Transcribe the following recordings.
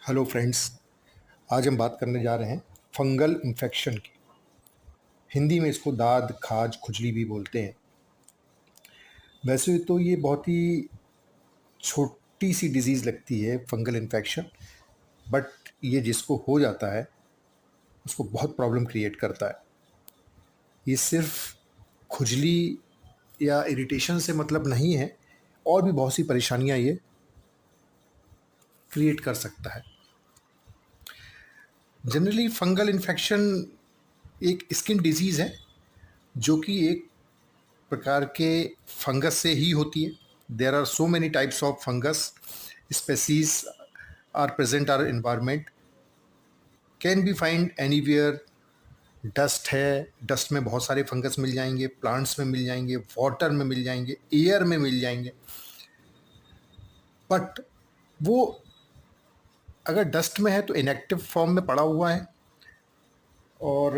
Hello friends. आज हम बात करने जा रहे हैं फंगल इन्फेक्शन की। हिंदी में इसको दाद खाज खुजली भी बोलते हैं। वैसे तो ये बहुत ही छोटी सी डिजीज़ लगती है फंगल इन्फेक्शन, बट ये जिसको हो जाता है उसको बहुत प्रॉब्लम क्रिएट करता है। ये सिर्फ खुजली या इरिटेशन से मतलब नहीं है, और भी बहुत सी परेशानियां ये क्रिएट कर सकता है। जनरली फंगल इन्फेक्शन एक स्किन डिजीज़ है जो कि एक प्रकार के फंगस से ही होती है। There are so many types of fungus species are present our environment, can be find anywhere. Dust है, डस्ट में बहुत सारे फंगस मिल जाएंगे, प्लांट्स में मिल जाएंगे, वाटर में मिल जाएंगे, एयर में मिल जाएंगे। बट वो अगर डस्ट में है तो इनएक्टिव फॉर्म में पड़ा हुआ है, और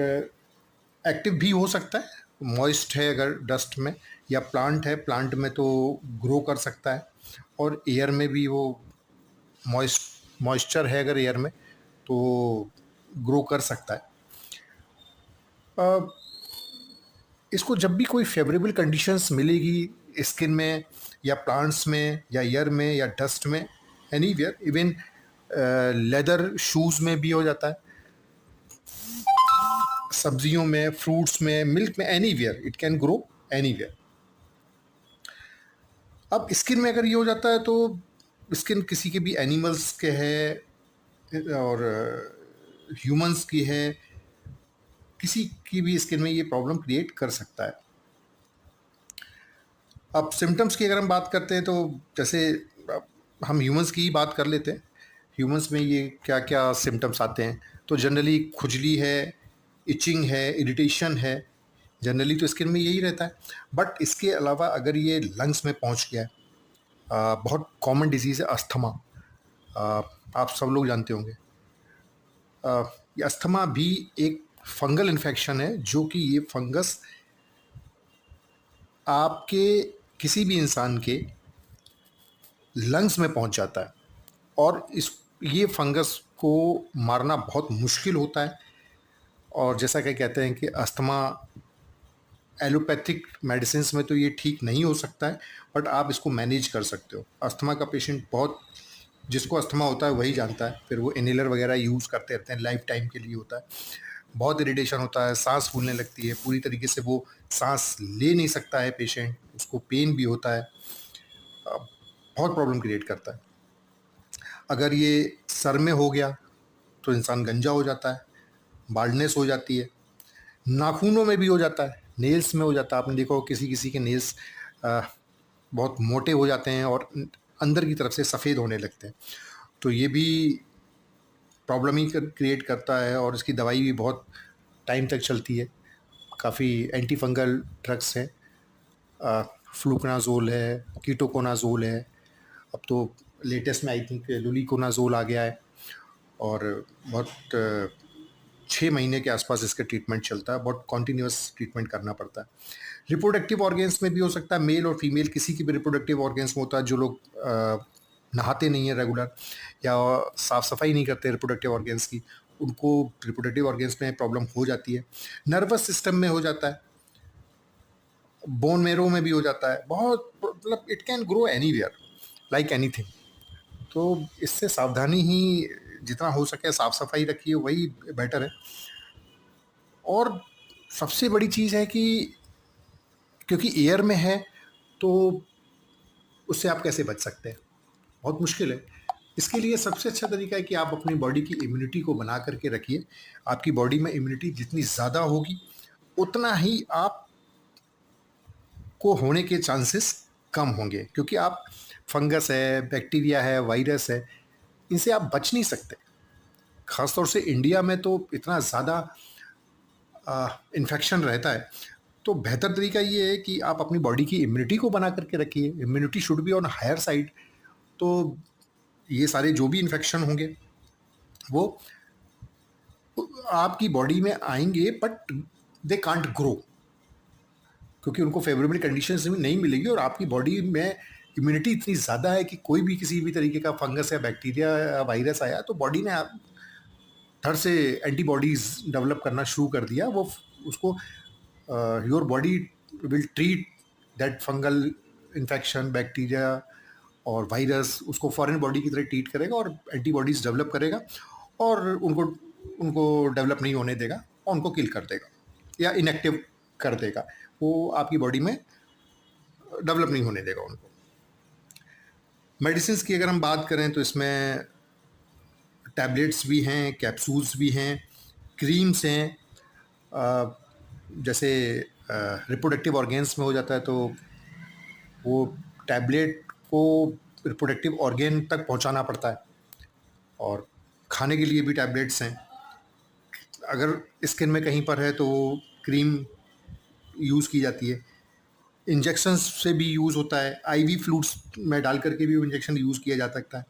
एक्टिव भी हो सकता है। मॉइस्ट है अगर डस्ट में, या प्लांट है, प्लांट में तो ग्रो कर सकता है, और एयर में भी वो मॉइस्चर है अगर एयर में तो ग्रो कर सकता है। इसको जब भी कोई फेवरेबल कंडीशंस मिलेगी स्किन में या प्लांट्स में या एयर में या डस्ट में, एनीवेयर, इवन लेदर शूज़ में भी हो जाता है, सब्जियों में, फ्रूट्स में, मिल्क में, anywhere it can grow anywhere. अब स्किन में अगर ये हो जाता है तो स्किन किसी के भी एनिमल्स के है और ह्यूमंस की है, किसी की भी स्किन में ये प्रॉब्लम क्रिएट कर सकता है। अब सिम्टम्स की अगर हम बात करते हैं तो जैसे हम ह्यूमंस की ही बात कर लेते हैं। ह्यूमंस में ये क्या क्या सिम्टम्स आते हैं, तो जनरली खुजली है, इचिंग है, इरिटेशन है। जनरली तो स्किन में यही रहता है, बट इसके अलावा अगर ये लंग्स में पहुंच गया है, बहुत कॉमन डिजीज़ है अस्थमा। आप सब लोग जानते होंगे। ये अस्थमा भी एक फंगल इन्फेक्शन है, जो कि ये फंगस आपके किसी भी इंसान के लंग्स में पहुंच जाता है, और इस ये फंगस को मारना बहुत मुश्किल होता है। और जैसा कि कहते हैं कि अस्थमा एलोपैथिक मेडिसिन में तो ये ठीक नहीं हो सकता है, बट आप इसको मैनेज कर सकते हो। अस्थमा का पेशेंट बहुत, जिसको अस्थमा होता है वही जानता है, फिर वो इनहेलर वगैरह यूज़ करते रहते हैं, लाइफ टाइम के लिए होता है। बहुत इरिटेशन होता है, सांस फूलने लगती है, पूरी तरीके से वो सांस ले नहीं सकता है पेशेंट, उसको पेन भी होता है, बहुत प्रॉब्लम क्रिएट करता है। अगर ये सर में हो गया तो इंसान गंजा हो जाता है, बाल्डनेस हो जाती है। नाखूनों में भी हो जाता है, नेल्स में हो जाता है। आपने देखा हो किसी किसी के नेल्स बहुत मोटे हो जाते हैं और अंदर की तरफ से सफ़ेद होने लगते हैं, तो ये भी प्रॉब्लम ही क्रिएट करता है, और इसकी दवाई भी बहुत टाइम तक चलती है। काफ़ी एंटी फंगल ड्रग्स हैं, फ्लूकनाजोल है, कीटोकोनाजोल है, अब तो लेटेस्ट में आई थिंक लुलिकोनाजोल आ गया है, और बहुत 6 महीने के आसपास इसका ट्रीटमेंट चलता है, बहुत कॉन्टीन्यूस ट्रीटमेंट करना पड़ता है। रिप्रोडक्टिव ऑर्गेन्स में भी हो सकता है, मेल और फीमेल किसी की भी रिप्रोडक्टिव ऑर्गेन्स में होता है। जो लोग नहाते नहीं हैं रेगुलर, या साफ़ सफाई नहीं करते रिप्रोडक्टिव ऑर्गेन्स की, उनको रिप्रोडक्टिव ऑर्गेन्स में प्रॉब्लम हो जाती है। नर्वस सिस्टम में हो जाता है, बोन मेरो में भी हो जाता है, बहुत मतलब it can grow anywhere like anything. तो इससे सावधानी ही, जितना हो सके साफ़ सफाई रखिए, वही बेटर है। और सबसे बड़ी चीज़ है कि क्योंकि एयर में है, तो उससे आप कैसे बच सकते हैं? बहुत मुश्किल है। इसके लिए सबसे अच्छा तरीका है कि आप अपनी बॉडी की इम्यूनिटी को बना करके रखिए। आपकी बॉडी में इम्यूनिटी जितनी ज़्यादा होगी, उतना ही आप को होने के चांसेस कम होंगे, क्योंकि आप फंगस है, बैक्टीरिया है, वायरस है, इनसे आप बच नहीं सकते। ख़ासतौर से इंडिया में तो इतना ज़्यादा इन्फेक्शन रहता है, तो बेहतर तरीका ये है कि आप अपनी बॉडी की इम्यूनिटी को बना करके रखिए। Immunity should be on higher side. तो ये सारे जो भी इन्फेक्शन होंगे वो आपकी बॉडी में आएंगे, बट दे कांट ग्रो, क्योंकि उनको फेवरेबल कंडीशंस में नहीं मिलेगी, और आपकी बॉडी में इम्यूनिटी इतनी ज़्यादा है कि कोई भी किसी भी तरीके का फंगस या बैक्टीरिया या वायरस आया तो बॉडी ने धड़ से एंटीबॉडीज़ डेवलप करना शुरू कर दिया। वो उसको your body will treat that fungal infection, bacteria और वायरस, उसको फॉरेन बॉडी की तरह ट्रीट करेगा और एंटीबॉडीज़ डेवलप करेगा और उनको उनको डेवलप नहीं होने देगा और उनको किल कर देगा या इनएक्टिव कर देगा। वो आपकी बॉडी में डेवलप नहीं होने देगा उनको। मेडिसिन्स की अगर हम बात करें तो इसमें टैबलेट्स भी हैं, कैप्सूल्स भी हैं, क्रीम्स हैं। जैसे रिप्रोडक्टिव ऑर्गेन्स में हो जाता है तो वो टैबलेट को रिप्रोडक्टिव ऑर्गेन तक पहुंचाना पड़ता है, और खाने के लिए भी टैबलेट्स हैं। अगर स्किन में कहीं पर है तो क्रीम यूज़ की जाती है। इंजेक्शंस से भी यूज़ होता है, आईवी फ्लूइड्स में डाल करके भी इंजेक्शन यूज़ किया जा सकता है।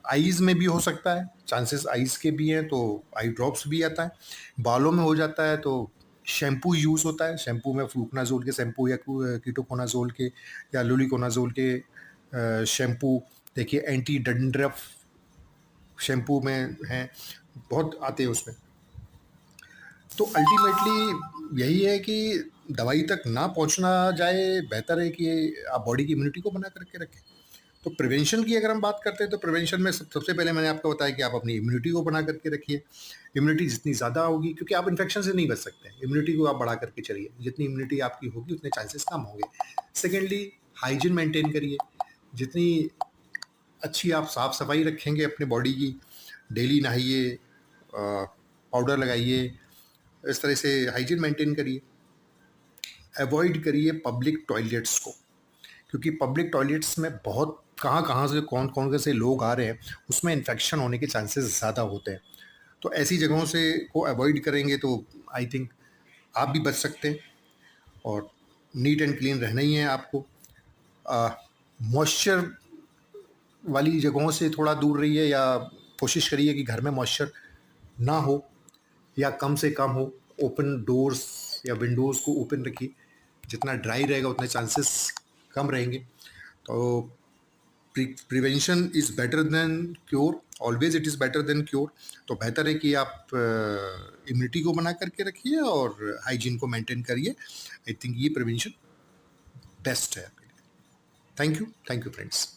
आईज़ में भी हो सकता है, चांसेस आईज़ के भी हैं तो आई ड्रॉप्स भी आता है। बालों में हो जाता है तो शैम्पू यूज़ होता है। शैम्पू में फ्लूकनाज़ोल के शैम्पू या कीटोकोनाज़ोल के या लुलिकोनाज़ोल के शैम्पू, देखिए एंटी डैंड्रफ शैम्पू में हैं, बहुत आते हैं उसमें। तो अल्टीमेटली यही है कि दवाई तक ना पहुंचना जाए, बेहतर है कि आप बॉडी की इम्यूनिटी को बना करके रखें। तो प्रिवेंशन की अगर हम बात करते हैं तो प्रिवेंशन में सबसे पहले मैंने आपको बताया कि आप अपनी इम्यूनिटी को बना करके रखिए। इम्यूनिटी जितनी ज़्यादा होगी, क्योंकि आप इन्फेक्शन से नहीं बच सकते, इम्यूनिटी को आप बढ़ा करके चलिए। जितनी इम्यूनिटी आपकी होगी उतने चांसेस कम होंगे। सेकेंडली, हाइजीन मेंटेन करिए। जितनी अच्छी आप साफ़ सफाई रखेंगे अपने बॉडी की, डेली नहाइए, पाउडर लगाइए, इस तरह से हाइजीन मेंटेन करिए। अवॉइड करिए पब्लिक टॉयलेट्स को, क्योंकि पब्लिक टॉयलेट्स में बहुत कहाँ से कौन कौन से लोग आ रहे हैं, उसमें इन्फेक्शन होने के चांसेस ज़्यादा होते हैं। तो ऐसी जगहों से को अवॉइड करेंगे तो आई थिंक आप भी बच सकते हैं। और नीट एंड क्लीन रहना ही है आपको। मॉइस्चर वाली जगहों से थोड़ा दूर रहिए, या कोशिश करिए कि घर में मॉइस्चर ना हो या कम से कम हो। ओपन डोर्स या विंडोज़ को ओपन रखिए। जितना ड्राई रहेगा उतने चांसेस कम रहेंगे। तो prevention is better than cure, always it is better than cure. तो बेहतर है कि आप इम्यूनिटी को बना करके रखिए और हाइजीन को मेंटेन करिए। आई थिंक ये प्रिवेंशन बेस्ट है। Thank you friends.